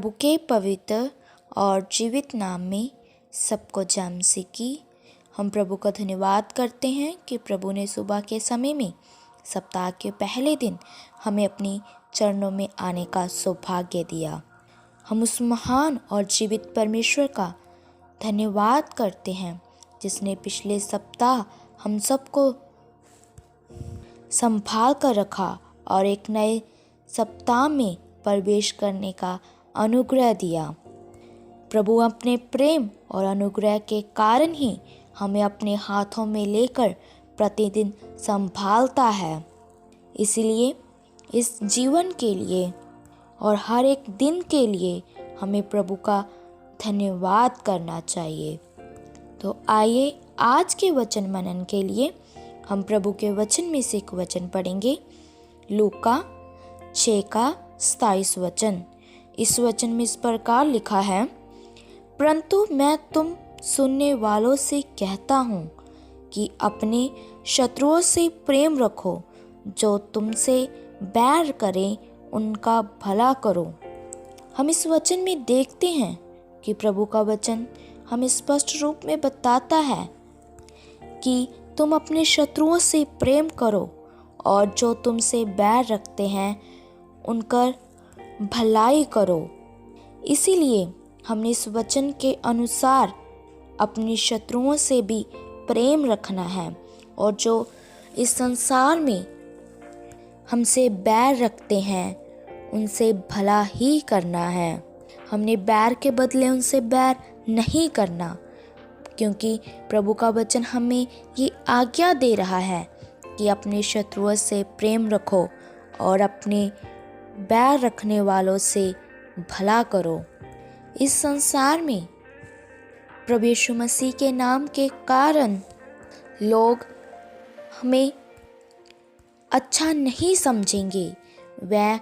प्रभु के पवित्र और जीवित नाम में सबको जय मसीह की। हम प्रभु का धन्यवाद करते हैं कि प्रभु ने सुबह के समय में सप्ताह के पहले दिन हमें अपनी चरणों में आने का सौभाग्य दिया। हम उस महान और जीवित परमेश्वर का धन्यवाद करते हैं जिसने पिछले सप्ताह हम सबको संभाल कर रखा और एक नए सप्ताह में प्रवेश करने का अनुग्रह दिया। प्रभु अपने प्रेम और अनुग्रह के कारण ही हमें अपने हाथों में लेकर प्रतिदिन संभालता है। इसलिए इस जीवन के लिए और हर एक दिन के लिए हमें प्रभु का धन्यवाद करना चाहिए। तो आइए आज के वचन मनन के लिए हम प्रभु के वचन में से एक वचन पढ़ेंगे। लूका 6:27 वचन। इस वचन में इस प्रकार लिखा है, परंतु मैं तुम सुनने वालों से कहता हूँ कि अपने शत्रुओं से प्रेम रखो, जो तुमसे बैर करें उनका भला करो। हम इस वचन में देखते हैं कि प्रभु का वचन हमें स्पष्ट रूप में बताता है कि तुम अपने शत्रुओं से प्रेम करो और जो तुमसे बैर रखते हैं उनका भलाई करो। इसीलिए हमने इस वचन के अनुसार अपने शत्रुओं से भी प्रेम रखना है और जो इस संसार में हमसे बैर रखते हैं उनसे भला ही करना है। हमने बैर के बदले उनसे बैर नहीं करना, क्योंकि प्रभु का वचन हमें ये आज्ञा दे रहा है कि अपने शत्रुओं से प्रेम रखो और अपने बैर रखने वालों से भला करो। इस संसार में प्रभु यीशु मसीह के नाम के कारण लोग हमें अच्छा नहीं समझेंगे। वह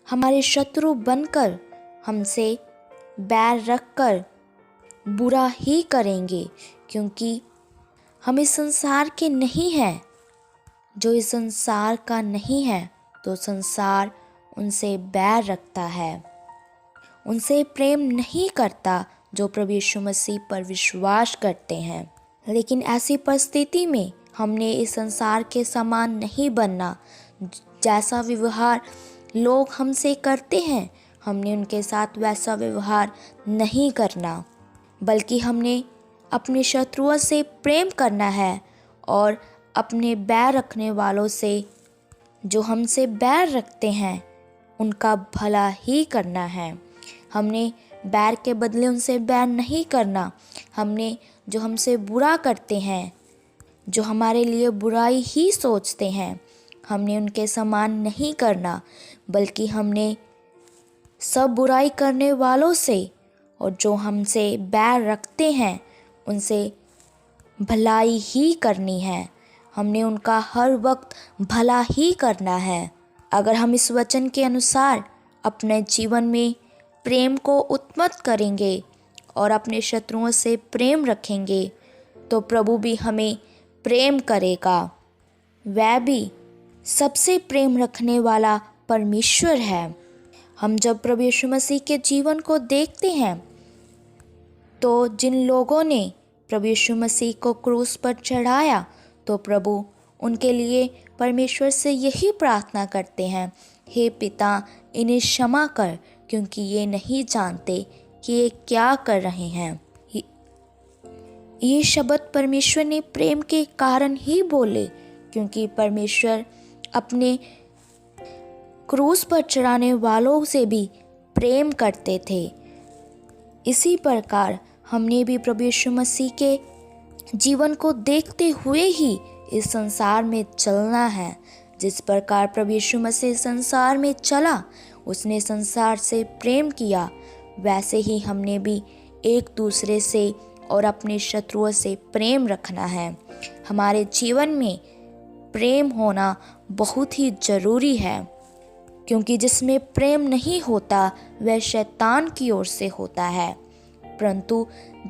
हमारे शत्रु बनकर हमसे बैर रखकर बुरा ही करेंगे, क्योंकि हम इस संसार के नहीं हैं। जो इस संसार का नहीं है तो संसार उनसे बैर रखता है, उनसे प्रेम नहीं करता जो प्रभु यीशु मसीह पर विश्वास करते हैं। लेकिन ऐसी परिस्थिति में हमने इस संसार के समान नहीं बनना। जैसा व्यवहार लोग हमसे करते हैं हमने उनके साथ वैसा व्यवहार नहीं करना, बल्कि हमने अपने शत्रुओं से प्रेम करना है और अपने बैर रखने वालों से, जो हमसे बैर रखते हैं, उनका भला ही करना है। हमने बैर के बदले उनसे बैर नहीं करना। हमने जो हमसे बुरा करते हैं, जो हमारे लिए बुराई ही सोचते हैं, हमने उनके समान नहीं करना, बल्कि हमने सब बुराई करने वालों से और जो हमसे बैर रखते हैं उनसे भलाई ही करनी है। हमने उनका हर वक्त भला ही करना है। अगर हम इस वचन के अनुसार अपने जीवन में प्रेम को उत्मत करेंगे और अपने शत्रुओं से प्रेम रखेंगे तो प्रभु भी हमें प्रेम करेगा। वह भी सबसे प्रेम रखने वाला परमेश्वर है। हम जब प्रभु यीशु मसीह के जीवन को देखते हैं तो जिन लोगों ने प्रभु यीशु मसीह को क्रूस पर चढ़ाया तो प्रभु उनके लिए परमेश्वर से यही प्रार्थना करते हैं, हे पिता, इन्हें क्षमा कर, क्योंकि ये नहीं जानते कि ये क्या कर रहे हैं। ये शब्द परमेश्वर ने प्रेम के कारण ही बोले, क्योंकि परमेश्वर अपने क्रूस पर चढ़ाने वालों से भी प्रेम करते थे। इसी प्रकार हमने भी प्रभु यीशु मसीह के जीवन को देखते हुए ही इस संसार में चलना है। जिस प्रकार प्रभु यीशु मसीह संसार में चला, उसने संसार से प्रेम किया, वैसे ही हमने भी एक दूसरे से और अपने शत्रुओं से प्रेम रखना है। हमारे जीवन में प्रेम होना बहुत ही ज़रूरी है, क्योंकि जिसमें प्रेम नहीं होता वह शैतान की ओर से होता है। परंतु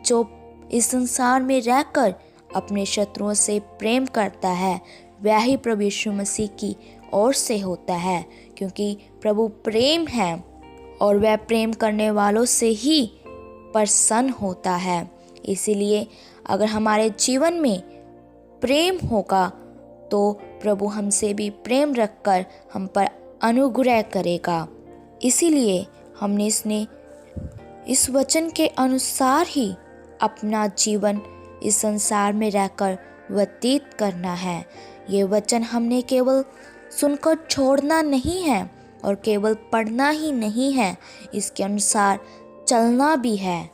जो इस संसार में रहकर अपने शत्रुओं से प्रेम करता है वह ही प्रभु यीशु मसीह की ओर से होता है, क्योंकि प्रभु प्रेम है और वह प्रेम करने वालों से ही प्रसन्न होता है। इसीलिए अगर हमारे जीवन में प्रेम होगा तो प्रभु हमसे भी प्रेम रखकर हम पर अनुग्रह करेगा। इसीलिए हमने इस वचन के अनुसार ही अपना जीवन इस संसार में रहकर व्यतीत करना है। ये वचन हमने केवल सुनकर छोड़ना नहीं है और केवल पढ़ना ही नहीं है, इसके अनुसार चलना भी है,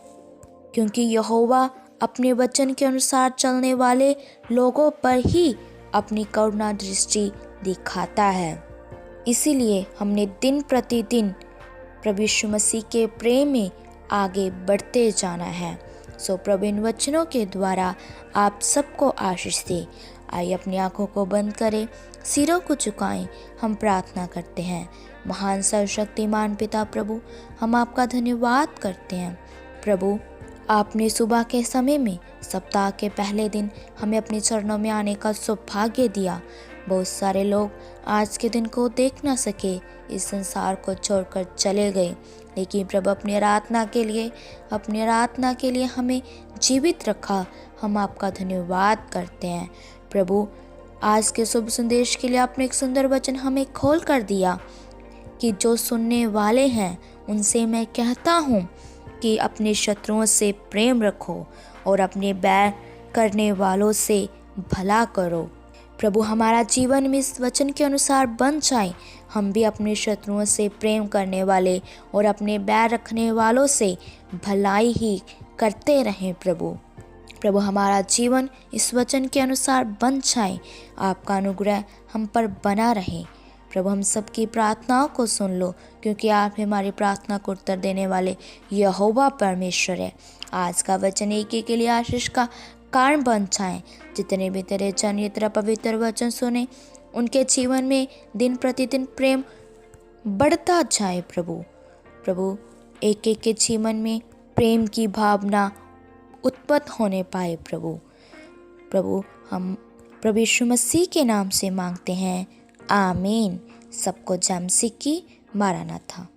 क्योंकि यहोवा अपने वचन के अनुसार चलने वाले लोगों पर ही अपनी करुणा दृष्टि दिखाता है। इसीलिए हमने दिन प्रतिदिन प्रभु यीशु मसीह के प्रेम में आगे बढ़ते जाना है। सो प्रभु इन वचनों के द्वारा आप सबको आशीष दे। आइए अपनी आंखों को बंद करें, सिरों को झुकाएं, हम प्रार्थना करते हैं। महान सर्वशक्तिमान पिता प्रभु, हम आपका धन्यवाद करते हैं। प्रभु, आपने सुबह के समय में सप्ताह के पहले दिन हमें अपने चरणों में आने का सौभाग्य दिया। बहुत सारे लोग आज के दिन को देख ना सके, इस संसार को छोड़कर चले गए, लेकिन प्रभु अपनी आराधना के लिए हमें जीवित रखा। हम आपका धन्यवाद करते हैं। प्रभु, आज के शुभ संदेश के लिए आपने एक सुंदर वचन हमें खोल कर दिया कि जो सुनने वाले हैं उनसे मैं कहता हूँ कि अपने शत्रुओं से प्रेम रखो और अपने बैर करने वालों से भला करो। प्रभु, हमारा जीवन में इस वचन के अनुसार बन जाए, हम भी अपने शत्रुओं से प्रेम करने वाले और अपने बैर रखने वालों से भलाई ही करते रहें। प्रभु, हमारा जीवन इस वचन के अनुसार बन जाए, आपका अनुग्रह हम पर बना रहे। प्रभु, हम सबकी प्रार्थनाओं को सुन लो, क्योंकि आप हमारी प्रार्थना को उत्तर देने वाले यहोवा परमेश्वर है। आज का वचन एक के लिए आशीष का कारण बन जाए। जितने भी तेरे जन ये तेरा पवित्र वचन सुने, उनके जीवन में दिन प्रतिदिन प्रेम बढ़ता जाए। प्रभु, एक के जीवन में प्रेम की भावना उत्पन्न होने पाए। प्रभु, हम प्रभु यीशु मसीह के नाम से मांगते हैं, आमीन। सबको जय मसीह की। मारानाथा।